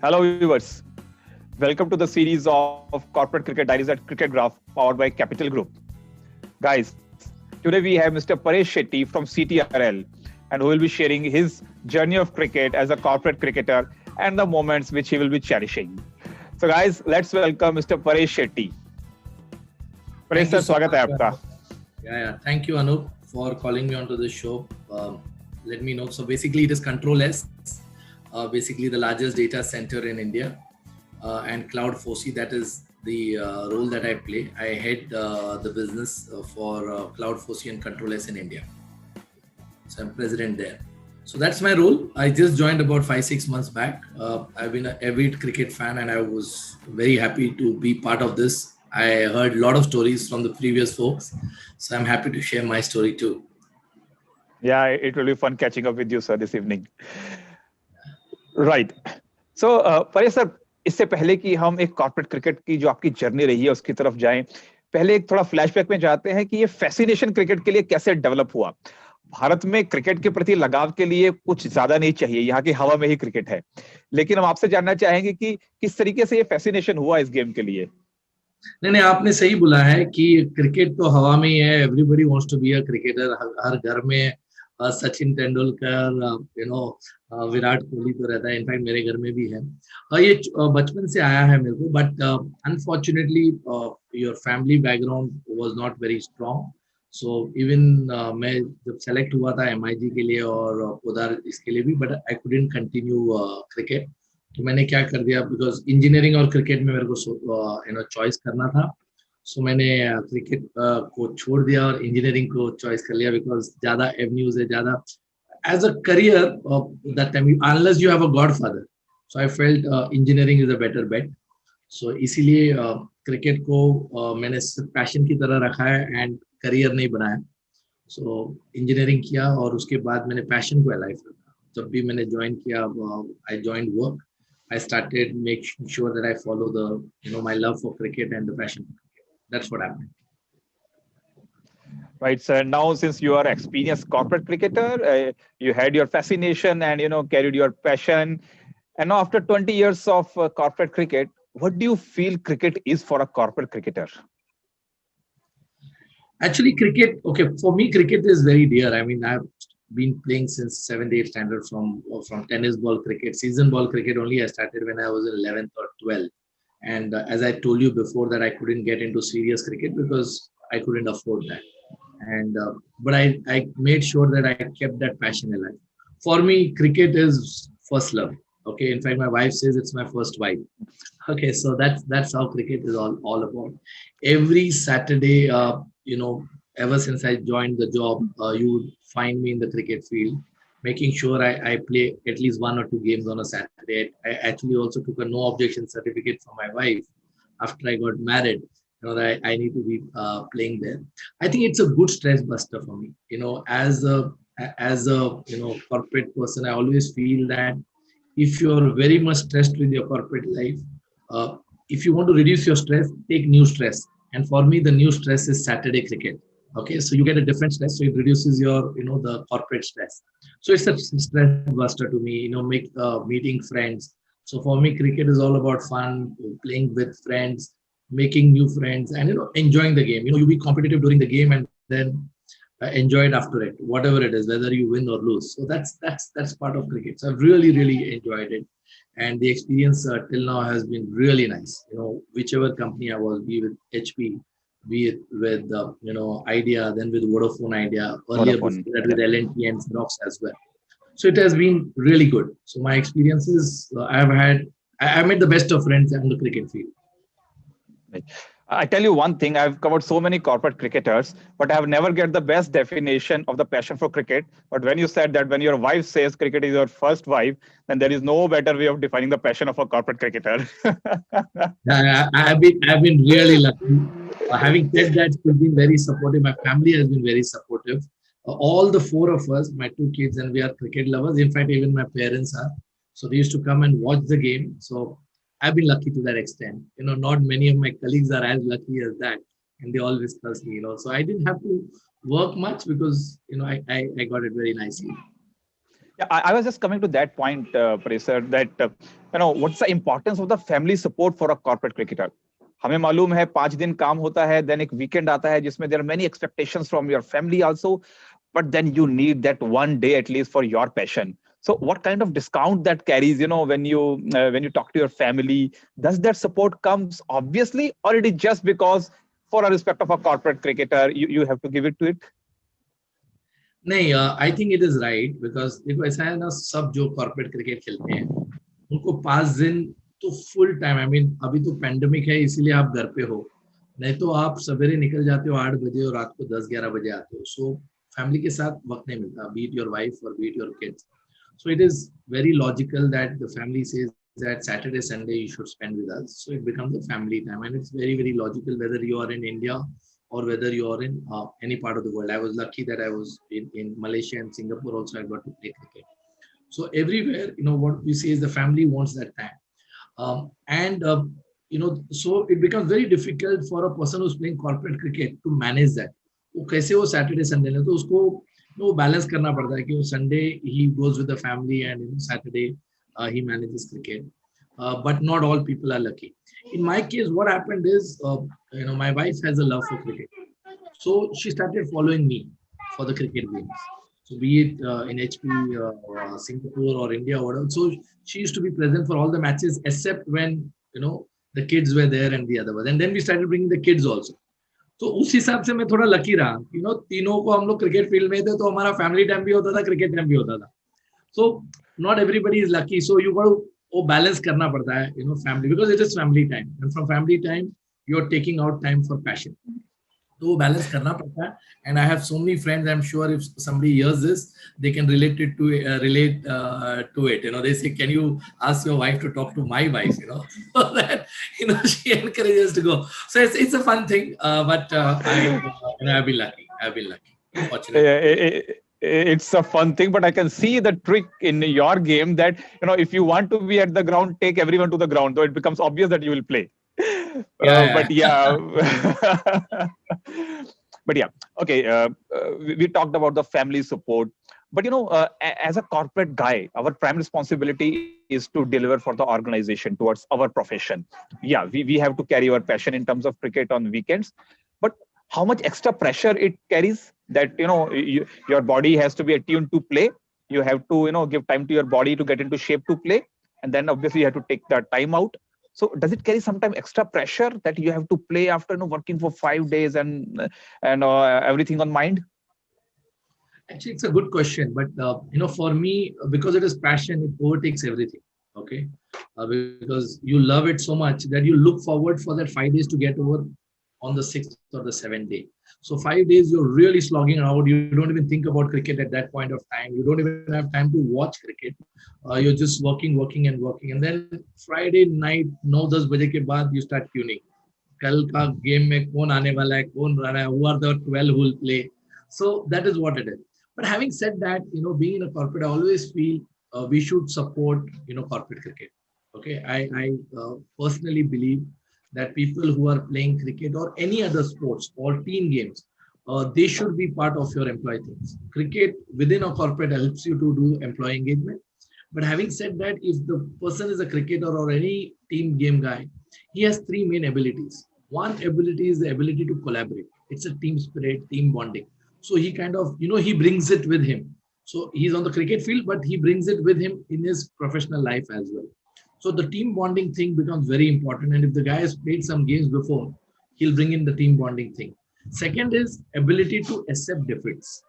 Hello, viewers. Welcome to the series of Corporate Cricket Diaries at Cricket Graph, powered by Capital Group. Guys, today we have Mr. Paresh Shetty from CTRL, and who will be sharing his journey of cricket as a corporate cricketer and the moments which he will be cherishing. So, guys, let's welcome Mr. Paresh Shetty. Paresh Thank you sir, so स्वागत है much. आपका. Yeah. Thank you, Anup, for calling me onto this show. Let me know. So basically, it is Control S, basically the largest data center in India, and Cloud 4C. That is the role that I play. I head the business for Cloud 4C and Control S in India. So I'm president there. So that's my role. I just joined about 5-6 months back. I've been an avid cricket fan, and I was very happy to be part of this. I heard a lot of stories from the previous folks, so I'm happy to share my story too. Yeah, it will be fun catching up with you, sir, this evening. Right. So, Paresh sir, इससे पहले कि हम एक corporate cricket की जो आपकी journey रही है उसकी तरफ जाएं, पहले एक थोड़ा फ्लैशबैक में जाते हैं कि ये फैसिनेशन क्रिकेट के लिए कैसे डेवलप हुआ. भारत में क्रिकेट के प्रति लगाव के लिए कुछ ज्यादा नहीं चाहिए, यहाँ की हवा में ही क्रिकेट है. लेकिन हम आपसे जानना चाहेंगे कि किस तरीके से ये फैसिनेशन हुआ इस गेम के लिए. नहीं, आपने सही बोला है कि क्रिकेट तो हवा में ही है. Everybody wants to be a cricketer. हर घर में सचिन तेंदुलकर, विराट कोहली तो रहता है. इनफैक्ट मेरे घर में भी है. ये बचपन से आया है मेरे को. But unfortunately your family background was not very strong. So even मैं जब सेलेक्ट हुआ था MIG के लिए और उधर इसके लिए भी, but I couldn't continue cricket. तो मैंने क्या कर दिया, बिकॉज इंजीनियरिंग और क्रिकेट में मेरे को चॉइस करना था. सो मैंने क्रिकेट को छोड़ दिया और इंजीनियरिंग को चॉइस कर लिया, बिकॉज ज्यादा एवेन्यूज है, ज्यादा as a career that time unless you have a godfather. So I felt engineering is a better bet. So इसीलिए क्रिकेट को मैंने सिर्फ पैशन की तरह रखा है एंड करियर नहीं बनाया. सो इंजीनियरिंग किया और उसके बाद मैंने पैशन को लाइफ रखा. जब भी मैंने ज्वाइन किया, I joined work. I started making sure that I follow my love for cricket and the passion for cricket. That's what happened. Right, sir. Now, since you are experienced corporate cricketer, you had your fascination and carried your passion. And now, after 20 years of corporate cricket, what do you feel cricket is for a corporate cricketer? Actually, cricket, okay, for me, cricket is very dear. I mean, I've been playing since 7th, 8th standard from tennis ball cricket. Season ball cricket only I started when I was in 11th or 12th. And as I told you before, that I couldn't get into serious cricket because I couldn't afford that. And but I made sure that I kept that passion alive. For me, cricket is first love. Okay, in fact, my wife says it's my first wife. Okay, so that's how cricket is all about. Every Saturday, ever since I joined the job, you would find me in the cricket field, making sure I play at least 1 or 2 games on a Saturday. I actually also took a no objection certificate from my wife after I got married. That I need to be playing there. I think it's a good stress buster for me. As a corporate person, I always feel that if you're very much stressed with your corporate life, if you want to reduce your stress, take new stress. And for me, the new stress is Saturday cricket. Okay, so you get a different stress, so it reduces your the corporate stress. So it's a stress buster to me. Make meeting friends. So for me, cricket is all about fun, playing with friends, making new friends, and enjoying the game. You be competitive during the game and then enjoy it after it, whatever it is, whether you win or lose. So that's part of cricket. So I've really enjoyed it, and the experience till now has been really nice. Whichever company I was, be with HP, be it with Idea, then with Vodafone Idea, earlier Vodafone, before that with L&T and Xerox as well. So it has been really good. So my experiences, I made the best of friends on the cricket field. Right. I tell you one thing, I've covered so many corporate cricketers, but I have never get the best definition of the passion for cricket. But when you said that when your wife says cricket is your first wife, then there is no better way of defining the passion of a corporate cricketer. I've been really lucky. Having said that, she's been very supportive. My family has been very supportive. All the 4 of us, my 2 kids, and we are cricket lovers. In fact, even my parents are. So they used to come and watch the game. So I've been lucky to that extent. Not many of my colleagues are as lucky as that, and they always trust me. So I didn't have to work much because I got it very nicely. Yeah, I was just coming to that point, Paresh, that what's the importance of the family support for a corporate cricketer? हमें मालूम है 5 दिन काम होता है, then एक weekend आता है जिसमें there are many expectations from your family also, but then you need that one day at least for your passion. So what kind of discount that carries, when you talk to your family, does that support comes obviously, or it is just because for a respect of a corporate cricketer, you have to give it to it? नहीं, I think it is right, because देखो ऐसा है ना, सब जो corporate cricket खेलते हैं उनको 5 दिन तो फुल टाइम, आई मीन अभी तो पैंडेमिक है इसीलिए आप घर पे हो, नहीं तो आप सवेरे निकल जाते हो 8 बजे और रात को 10-11 बजे आते हो. सो फैमिली के साथ वक्त नहीं मिलता, बीट योर वाइफ और beat your kids. So it is very logical that the family says that Saturday, Sunday you should spend with us. So it becomes a family time, and it's very, very logical whether you are in India or whether you are in any part of the world. I was lucky that I was in Malaysia and Singapore also. I got to play cricket. So everywhere, what we see is the family wants that time, and so it becomes very difficult for a person who's playing corporate cricket to manage that. वो कैसे वो Saturday Sunday ले, तो उसको वो balance करना पड़ता है कि वो Sunday he goes with the family and Saturday he manages cricket. But not all people are lucky. In my case, what happened is, my wife has a love for cricket, so she started following me for the cricket games. So be it in HP, Singapore or India or whatever. So she used to be present for all the matches except when the kids were there and the other was. And then we started bringing the kids also. तो उस हिसाब से मैं थोड़ा lucky रहा, तीनों को हम लोग क्रिकेट फील्ड में थे, तो हमारा फैमिली टाइम भी होता था, क्रिकेट टाइम भी होता था. So not everybody is lucky, so you got वो बैलेंस करना पड़ता है, family, because it is family time, and from family time you are taking out time for passion. तो वो बैलेंस करना पड़ता है. And I have so many friends, I am sure if somebody hears this they can relate to it. They say, can you ask your wife to talk to my wife, so that she encourages to go. So it's a fun thing, but I've been lucky, fortunately. It's a fun thing, but I can see the trick in your game that if you want to be at the ground, take everyone to the ground, so it becomes obvious that you will play. But okay, we talked about the family support, but as a corporate guy, our prime responsibility is to deliver for the organization towards our profession. We have to carry our passion in terms of cricket on weekends, but how much extra pressure it carries, that your body has to be attuned to play. You have to give time to your body to get into shape to play, and then obviously you have to take the time out. So does it carry sometimes extra pressure that you have to play after working for 5 days and everything on mind? Actually, it's a good question, but for me, because it is passion, it overtakes everything. Okay, because you love it so much that you look forward for that 5 days to get over on the 6th or the 7th day. So 5 days you're really slogging out. You don't even think about cricket at that point of time. You don't even have time to watch cricket. You're just working, and then Friday night 9-10 बजे के बाद you start tuning. कल का game में कौन आने वाला है, कौन रहा है, who are the 12 who will play. So that is what it is. But having said that, being in a corporate, I always feel we should support corporate cricket. Okay, I personally believe that people who are playing cricket or any other sports or team games, they should be part of your employee things. Cricket within a corporate helps you to do employee engagement. But having said that, if the person is a cricketer or any team game guy, he has 3 main abilities. One ability is the ability to collaborate. It's a team spirit, team bonding. So he kind of, he brings it with him. So he's on the cricket field, but he brings it with him in his professional life as well. So the team bonding thing becomes very important. And if the guy has played some games before, he'll bring in the team bonding thing. Second is ability to accept defeats.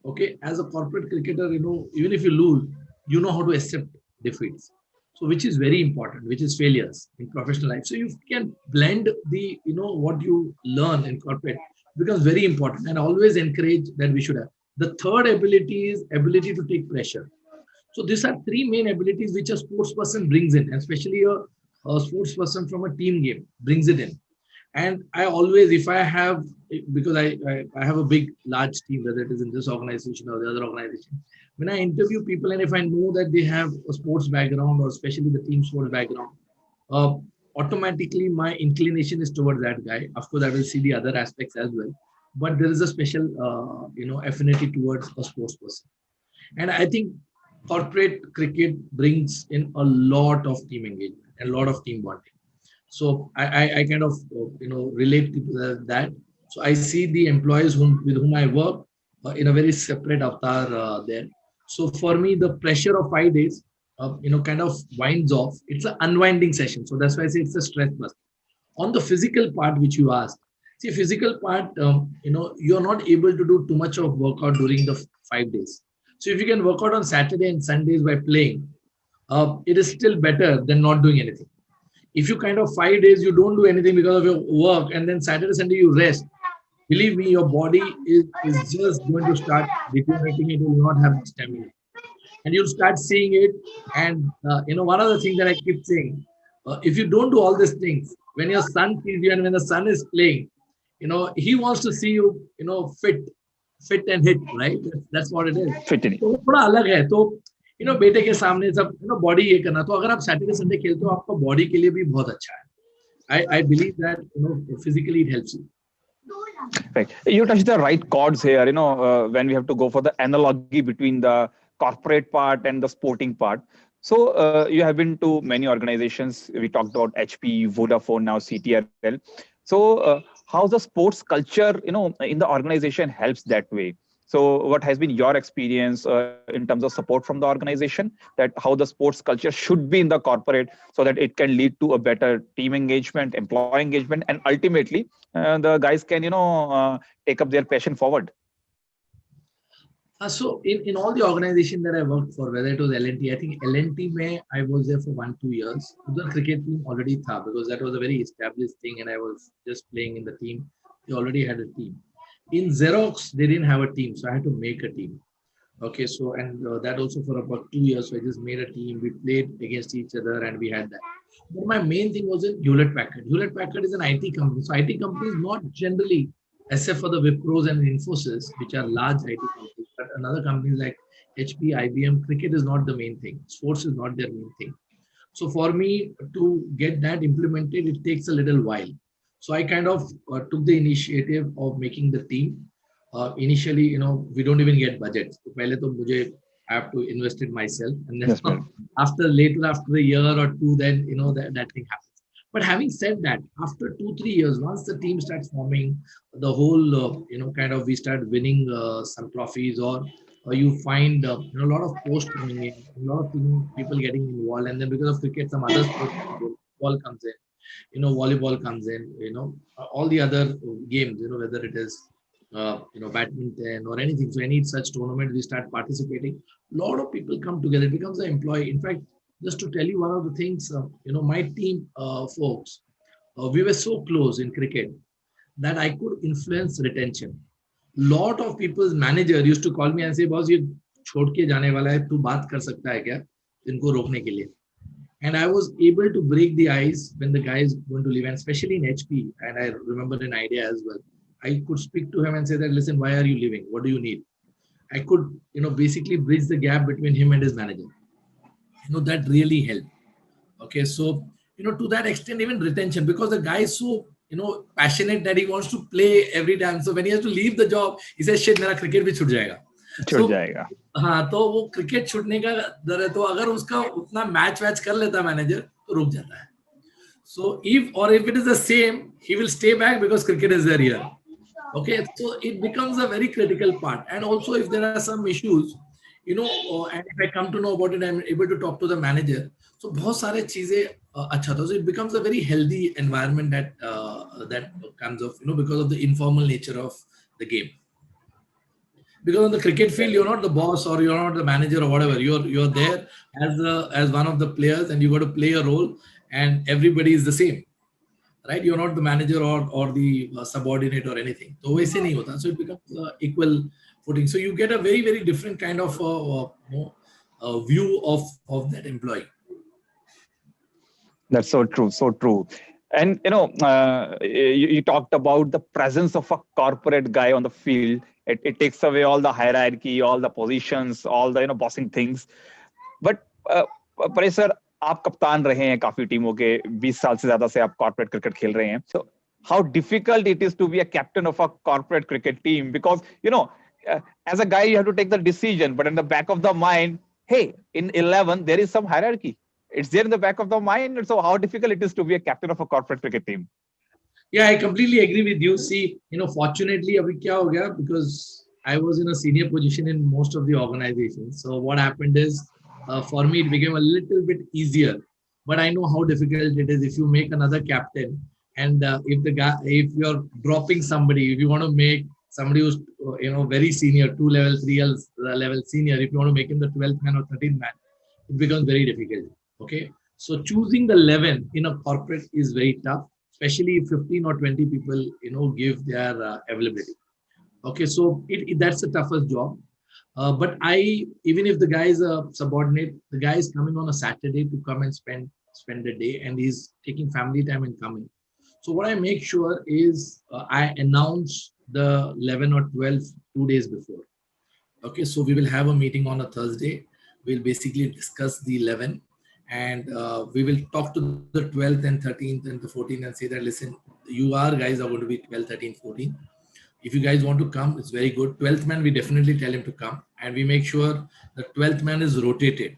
Okay, as a corporate cricketer, even if you lose, you know how to accept defeats. So which is very important, which is failures in professional life. So you can blend the, what you learn in corporate becomes very important, and always encourage that we should have. The third ability is ability to take pressure. So these are 3 main abilities which a sports person brings in, especially a sports person from a team game brings it in. And I always, if I have, because I have a big, large team, whether it is in this organization or the other organization, when I interview people and if I know that they have a sports background or especially the team sports background, automatically my inclination is towards that guy. Of course, I will see the other aspects as well, but there is a special, affinity towards a sports person. And I think corporate cricket brings in a lot of team engagement and a lot of team bonding. So I kind of relate to that. So I see the employees with whom I work in a very separate avatar there. So for me, the pressure of 5 days, kind of winds off. It's an unwinding session. So that's why I say it's a stress bust. On the physical part, which you asked, see, physical part, you're not able to do too much of workout during the 5 days. So if you can work out on Saturday and Sundays by playing, it is still better than not doing anything. If you kind of 5 days you don't do anything because of your work, and then Saturday Sunday you rest, believe me, your body is just going to start deteriorating. It will not have the stamina, and you'll start seeing it. And one of the things that I keep saying, if you don't do all these things, when your son sees you and when the son is playing, he wants to see you, fit and hit, right? That's what it is. Fit in. तो वो थोड़ा अलग है. तो बेटे के सामने सब बॉडी ये करना, तो अगर आप सैटरडे संडे खेलते हो आपका बॉडी के लिए भी बहुत अच्छा है. I believe that physically it helps you. Right. You touched the right chords here, when we have to go for the analogy between the corporate part and the sporting part. So you have been to many organizations. We talked about HP, Vodafone, now CTRL. So how the sports culture, in the organization helps that way. So what has been your experience in terms of support from the organization, that how the sports culture should be in the corporate so that it can lead to a better team engagement, employee engagement, and ultimately the guys can, take up their passion forward? So in all the organization that I worked for, whether it was L&T, I think L&T I was there for 1-2 years. The cricket team already tha, because that was a very established thing and I was just playing in the team. They already had a team. In Xerox, they didn't have a team, so I had to make a team. Okay, so and that also for about 2 years. So I just made a team. We played against each other and we had that. But my main thing was in Hewlett Packard. Hewlett Packard is an IT company. So IT companies not generally, except for the Wipros and Infosys, which are large IT companies, but another companies like HP, IBM, cricket is not the main thing. Sports is not their main thing. So for me to get that implemented, it takes a little while. So I kind of took the initiative of making the team. Initially, we don't even get budgets. So pehle to mujhe, I have to invest it myself, and then Yes, after a year or two, then that thing happens. But having said that, after 2-3 years, once the team starts forming, the whole we start winning some trophies, or you find a lot of posts coming in, a lot of people getting involved, and then because of cricket, some other sports, ball comes in, volleyball comes in, all the other games, whether it is badminton or anything. So any such tournament, we start participating. A lot of people come together. It becomes an employee. In fact, just to tell you one of the things, my team folks, we were so close in cricket that I could influence retention. Lot of people's manager used to call me and say, "Boss, ये छोड़ के जाने वाला है, तू बात कर सकता है क्या इनको रोकने के लिए?" And I was able to break the ice when the guy is going to leave, and especially in HP. And I remember an idea as well. I could speak to him and say that, "Listen, why are you leaving? What do you need?" I could, basically bridge the gap between him and his manager. That really helped. Okay, so to that extent, even retention, because the guy is so passionate that he wants to play every time. So when he has to leave the job, he says, "Shit, मेरा cricket भी छूट जाएगा." छूट जाएगा. हाँ, तो वो cricket छूटने का डर है, तो अगर उसका उतना मैच कर लेता मैनेजर तो रुक जाता है. So if it is the same, he will stay back because cricket is there here. Okay, so it becomes a very critical part. And also if there are some issues, and if I come to know about it, I'm able to talk to the manager. So बहुत सारे चीजें अच्छा था. So it becomes a very healthy environment that comes of, because of the informal nature of the game. Because on the cricket field, you're not the boss or you're not the manager or whatever. You're there as one of the players, and you got to play a role, and everybody is the same, right? You're not the manager or the subordinate or anything. So वैसे नहीं होता. So it becomes equal footing. So you get a very, very different kind of view of that employee. That's so true, so true. And you talked about the presence of a corporate guy on the field. It takes away all the hierarchy, all the positions, all the bossing things. But Paresh sir, आप कप्तान रहे हैं काफी टीमों के, 20 साल से ज्यादा से आप कॉर्पोरेट क्रिकेट खेल रहे हैं. So how difficult it is to be a captain of a corporate cricket team, because as a guy you have to take the decision, but in the back of the mind hey, in 11 there is some hierarchy. It's there in the back of the mind. So how difficult it is to be a captain of a corporate cricket team. Yeah, I completely agree with you. See, fortunately, abhi kya ho gaya, because I was in a senior position in most of the organizations. So what happened is, for me, it became a little bit easier. But I know how difficult it is if you make another captain, and if you're dropping somebody, if you want to make somebody who's very senior, 2 level, 3 level senior, if you want to make him the 12th man or 13th man, it becomes very difficult. Okay, so choosing the 11 in a corporate is very tough, especially if 15 or 20 people give their availability. Okay, so that's the toughest job. But even if the guy is a subordinate, the guy is coming on a Saturday to come and spend the day, and he's taking family time and coming. So what I make sure is I announce the 11 or 12 2 days before. Okay, so we will have a meeting on a Thursday. We'll basically discuss the 11, and we will talk to the 12th and 13th and the 14th and say that, listen, guys are going to be 12, 13, 14. If you guys want to come, it's very good. 12th man, we definitely tell him to come, and we make sure the 12th man is rotated.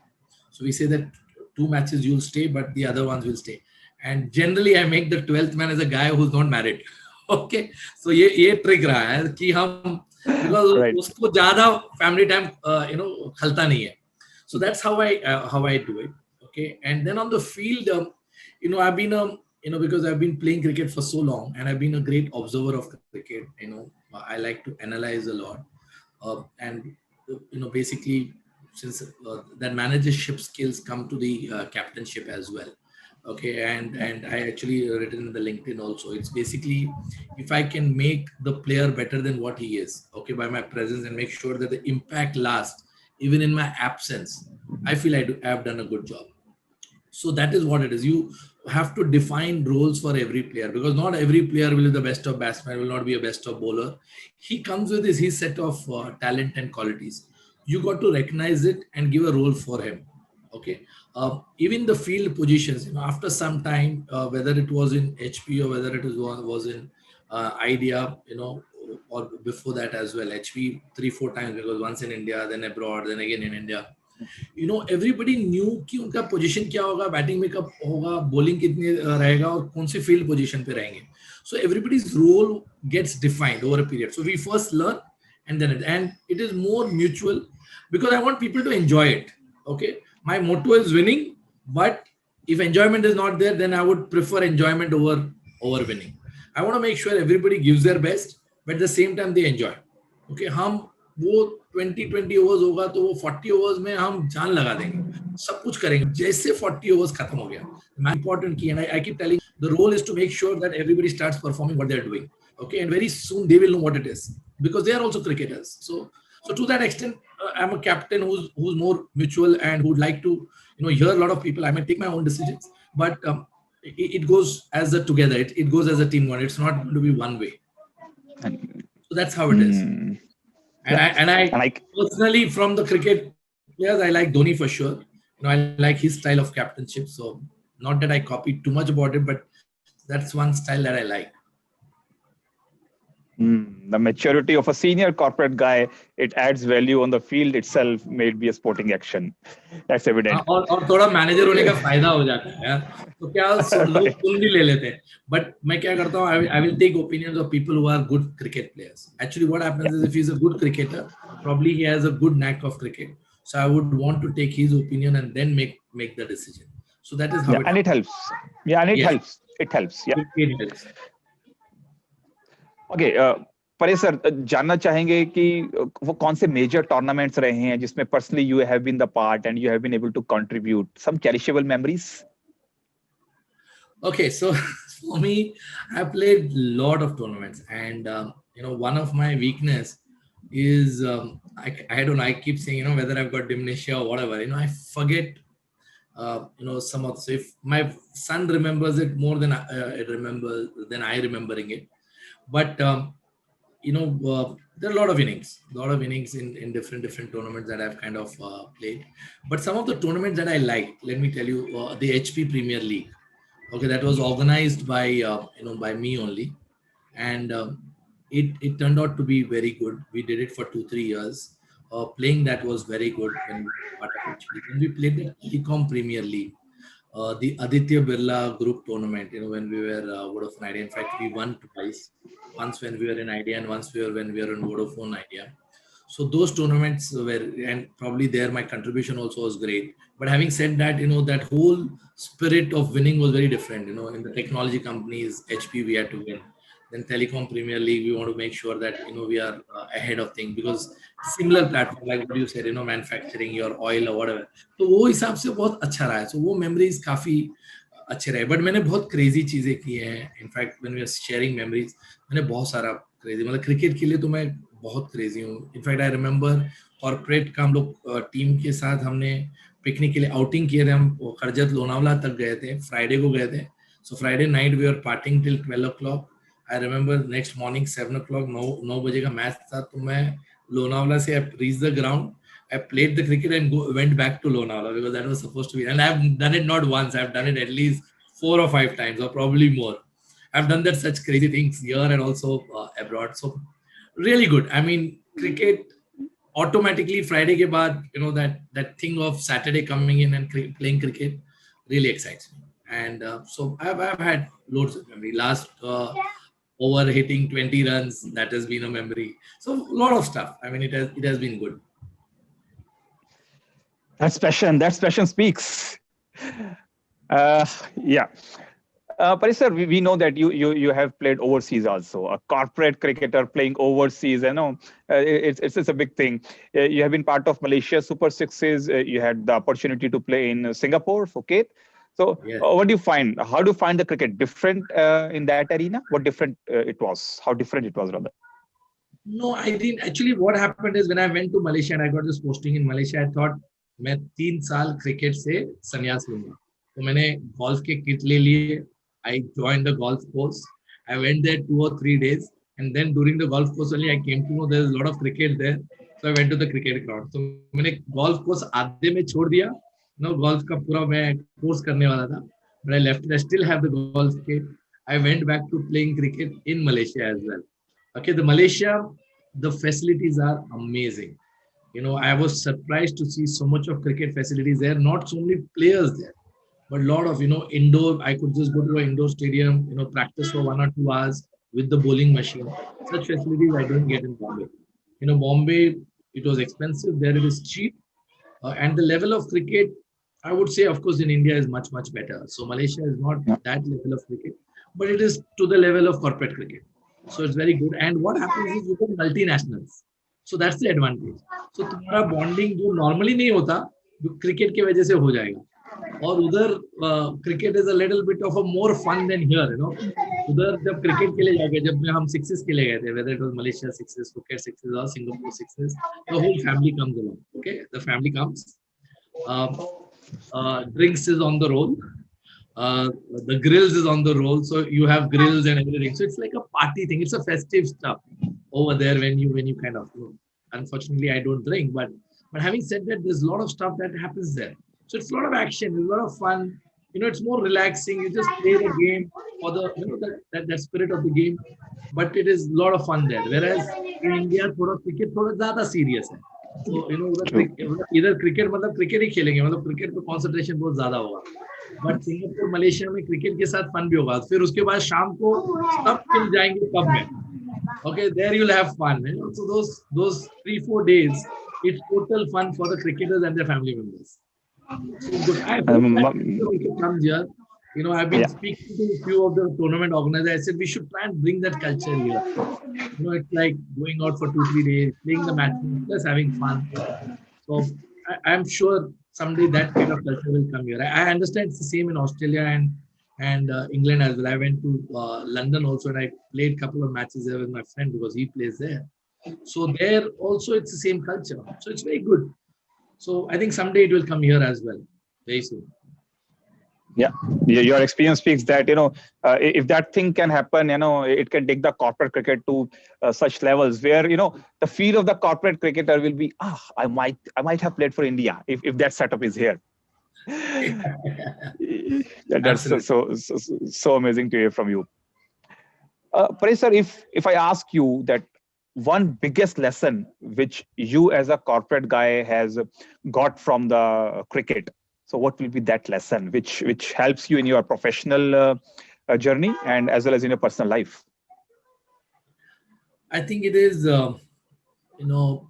So we say that 2 matches you'll stay, but the other ones will stay. And generally, I make the 12th man as a guy who's not married. Okay, so ये trick रहा है कि हम because Right. उसको ज़्यादा family time खलता नहीं है. So that's how I do it. Okay, and then on the field, I've been because I've been playing cricket for so long, and I've been a great observer of cricket. I like to analyze a lot, and basically, since that managership skills come to the captainship as well. Okay, and I actually written in the LinkedIn also. It's basically, if I can make the player better than what he is, okay, by my presence, and make sure that the impact lasts even in my absence, I feel I've done a good job. So that is what it is. You have to define roles for every player, because not every player will be the best of batsman, will not be a best of bowler. He comes with his set of talent and qualities. You got to recognize it and give a role for him. Okay. Even the field positions, after some time, whether it was in HP or whether it was in Idea, or before that as well. HP 3-4 times, because once in India, then abroad, then again in India. Everybody knew कि उनका position क्या होगा, batting में कब होगा, bowling कितनी रहेगा और कौन सी फील्ड पोजीशन पे रहेंगे. So everybody's role gets defined over a period. So we first learn, and it is more mutual, because I want people to enjoy it. Okay, my motto is winning, but if enjoyment is not there, then I would prefer enjoyment over winning. I want to make sure everybody gives their best, but at the same time they enjoy. Okay, हम वो 20 overs होगा तो वो 40 overs में हम जान लगा देंगे, सब कुछ करेंगे. जैसे 40 ओवर्स खत्म हो गया, important key, and I keep telling, the role is to make sure that everybody starts performing what they're doing. Okay, and very soon they will know what it is, because they are also cricketers. So to that extent, I'm a captain who's more mutual and who would like to hear a lot of people. I may take my own decisions, but it goes as a together. It goes as a team one. It's not going to be one way. So that's how it is. And I personally, from the cricket players, I like Dhoni for sure. I like his style of captainship. So not that I copied too much about it, but that's one style that I like. The maturity of a senior corporate guy, it adds value on the field itself, may it be a sporting action. That's evident. और थोड़ा manager होने का फायदा हो जाता है यार, तो क्या लोग सुन भी ले लेते हैं. But मैं क्या करता हूँ, I will take opinions of people who are good cricket players. Actually, what happens is, if he's a good cricketer, probably he has a good knack of cricket. So I would want to take his opinion and then make the decision. So that is how it helps. Yeah, and it helps. It helps. Yeah. It helps. Okay, Paresh sir, जानना चाहेंगे कि वो कौन से major tournaments रहे हैं जिसमें personally you have been the part and you have been able to contribute some cherishable memories. Okay, so for me, I played a lot of tournaments, and one of my weakness is I don't know. I keep saying whether I've got dementia or whatever. I forget. Some of so if my son remembers it more than I remembering it. But there are a lot of innings in different tournaments that I've kind of played. But some of the tournaments that I liked, let me tell you, the HP Premier League. Okay, that was organized by by me only, and it turned out to be very good. We did it for 2-3 years. Playing that was very good when we were part of HP. Then we played the Telecom Premier League, the Aditya Birla Group tournament. When we were Vodafone Idea. In fact, we won twice. Once when we were in Idea, and once when we were in Vodafone Idea. So those tournaments were, and probably there my contribution also was great. But having said that, that whole spirit of winning was very different. In the technology companies, HP, we had to win. Then Telecom Premier League, we want to make sure that we are ahead of things, because similar platform like what you said, manufacturing your oil or whatever. तो वो हिसाब से बहुत अच्छा रहा है. So वो memories काफी अच्छे रहे. But मैंने बहुत crazy चीजें की हैं. In fact, when we are sharing memories, मैंने बहुत सारा crazy, मतलब क्रिकेट के लिए तो मैं बहुत क्रेजी हूँ. इनफैक्ट आई रिमेम्बर कॉर्पोरेट का हम लोग टीम के साथ हमने पिकनिक के लिए आउटिंग किए थे. हम करजत लोनावला तक गए थे, फ्राइडे को गए थे. So Friday night we are partying till 12 o'clock. I remember next morning 7 o'clock 9 बजे का मैच था. तो मैं लोनावला से reach the ground, I played the cricket and went back to Lonavala because that was supposed to be. And I've done it not once, I've done it at least 4 or 5 times, or probably more. I've done that such crazy things here and also abroad. So really good. I mean, cricket automatically Friday ke baad, that thing of Saturday coming in and playing cricket really excites me. And so I've had loads of memory. Last over hitting 20 runs, that has been a memory. So a lot of stuff. I mean, it has been good. That's passion. That's passion speaks. Yeah. Paresh sir, we know that you have played overseas also. A corporate cricketer playing overseas, it's a big thing. You have been part of Malaysia Super Sixes. You had the opportunity to play in Singapore, Phuket. So Yeah. What do you find? How do you find the cricket different in that arena? What different it was? How different it was, rather? No, I didn't. Actually, what happened is when I went to Malaysia and I got this posting in Malaysia, I thought मैं 3 साल cricket से संन्यास लूंगा. तो मैंने golf के kit ले लिए. I joined the golf course. I went there 2 or 3 days, and then during the golf course only I came to know there's a lot of cricket there. So I went to the cricket ground. So मैंने golf course आधे में छोड़ दिया. Golf का पूरा मैं course करने वाला था. But I left it. I still have the golf kit. I went back to playing cricket in Malaysia as well. Okay, the Malaysia, the facilities are amazing. I was surprised to see so much of cricket facilities there. Not so many players there, but a lot of, indoor. I could just go to an indoor stadium, practice for 1 or 2 hours with the bowling machine. Such facilities I don't get in Bombay. Bombay, it was expensive. There it is cheap. And the level of cricket, I would say, of course, in India is much, much better. So Malaysia is not that level of cricket, but it is to the level of corporate cricket. So it's very good. And what happens is you get multinationals. So that's the advantage. So तुम्हारा bonding जो normally नहीं होता, cricket के वजह से हो जाएगा. और उधर cricket is a little bit of a more fun than here, उधर जब cricket के लिए जाके, जब हम sixes के लिए गए थे, whether it was Malaysia sixes, Phuket sixes or Singapore sixes, the whole family comes along. Okay, the family comes. Drinks is on the roll. The grills is on the roll, so you have grills and everything. So it's like a party thing. It's a festive stuff over there when you kind of. Unfortunately, I don't drink, but having said that, there's a lot of stuff that happens there. So it's a lot of action, it's a lot of fun. It's more relaxing. You just play the game for the that spirit of the game, but it is a lot of fun there. Whereas in India, cricket थोड़ा ज़्यादा serious है. So इधर cricket मतलब cricket ही खेलेंगे, मतलब cricket पे concentration बहुत ज़्यादा होगा. But सिंगापुर मलेशिया में क्रिकेट के साथ फन भी होगा. फिर उसके बाद शाम को सब खेल जाएंगे पब में. Okay, there you'll have fun. So those 3-4 days, it's total fun for the cricketers and their family members. So good. I hope that comes here. I've been speaking to a few of the tournament organizers. I said we should try and bring that culture here. It's like going out for 2-3 days, playing the match, plus having fun. So I'm sure someday that kind of culture will come here. I understand it's the same in Australia and England as well. I went to London also, and I played a couple of matches there with my friend because he plays there. So there also it's the same culture. So it's very good. So I think someday it will come here as well, very soon. Yeah, your experience speaks that if that thing can happen, it can take the corporate cricket to such levels where the feel of the corporate cricketer will be I might have played for India if that setup is here. That's so amazing to hear from you. Paresh sir, if I ask you that one biggest lesson which you as a corporate guy has got from the cricket. So what will be that lesson which helps you in your professional journey and as well as in your personal life? I think it is, you know,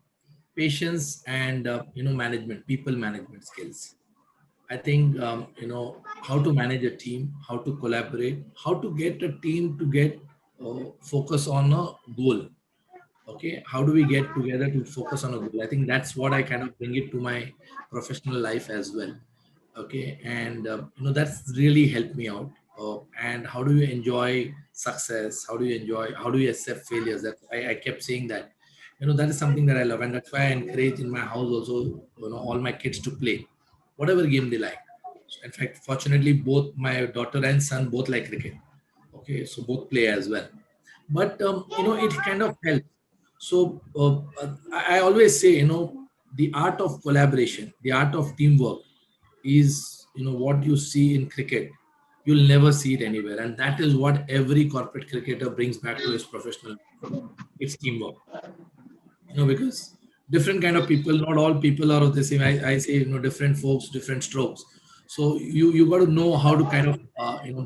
patience and, management, people management skills. I think, how to manage a team, how to collaborate, how to get a team to get focus on a goal. Okay, how do we get together to focus on a goal? I think that's what I kind of bring it to my professional life as well. Okay, and that's really helped me out. And how do you enjoy success? How do you enjoy? How do you accept failures? That I kept saying that. That is something that I love, and that's why I encourage in my house also. All my kids to play whatever game they like. So in fact, fortunately, both my daughter and son both like cricket. Okay, so both play as well. But it kind of helps. So I always say, the art of collaboration, the art of teamwork is, what you see in cricket. You'll never see it anywhere, and that is what every corporate cricketer brings back to his professional life. It's teamwork. Because different kind of people, not all people are of the same. I say, different folks, different strokes. So you got to know how to kind of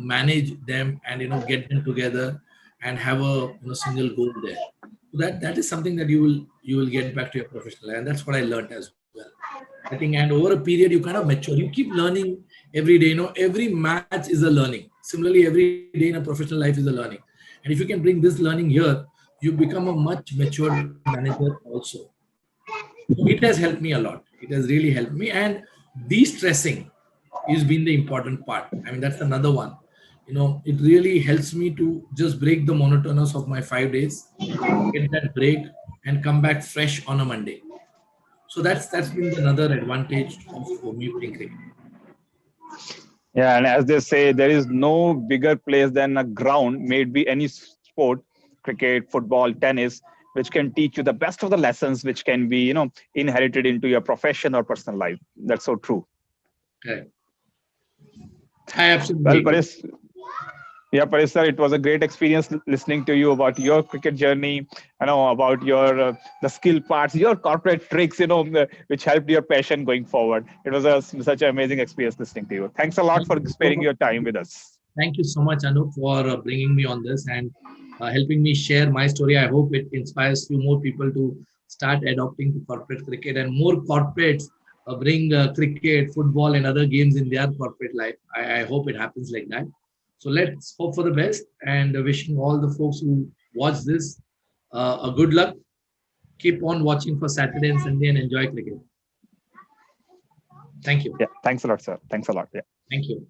manage them and get them together and have a single goal there. So that is something that you will get back to your professional life, and that's what I learned as well. I think, and over a period, you kind of mature. You keep learning every day. Every match is a learning. Similarly, every day in a professional life is a learning. And if you can bring this learning here, you become a much matured manager also. So it has helped me a lot. It has really helped me. And de-stressing is been the important part. I mean, that's another one. It really helps me to just break the monotonous of my 5 days, get that break, and come back fresh on a Monday. So that's been another advantage of me playing cricket. Yeah, and as they say, there is no bigger place than a ground, may it be any sport, cricket, football, tennis, which can teach you the best of the lessons which can be, inherited into your profession or personal life. That's so true. Okay. I absolutely Well, agree. Paresh, yeah, Paresh sir, it was a great experience listening to you about your cricket journey, about your the skill parts, your corporate tricks, which helped your passion going forward. It was such an amazing experience listening to you. Thanks a lot Thank for you sparing so your time with us. Thank you so much, Anup, for bringing me on this and helping me share my story. I hope it inspires few more people to start adopting to corporate cricket, and more corporates bring cricket, football, and other games in their corporate life. I hope it happens like that. So let's hope for the best, and wishing all the folks who watch this a good luck. Keep on watching for Saturday and Sunday and enjoy cricket. Thank you. Yeah, thanks a lot, sir. Thanks a lot. Yeah. Thank you.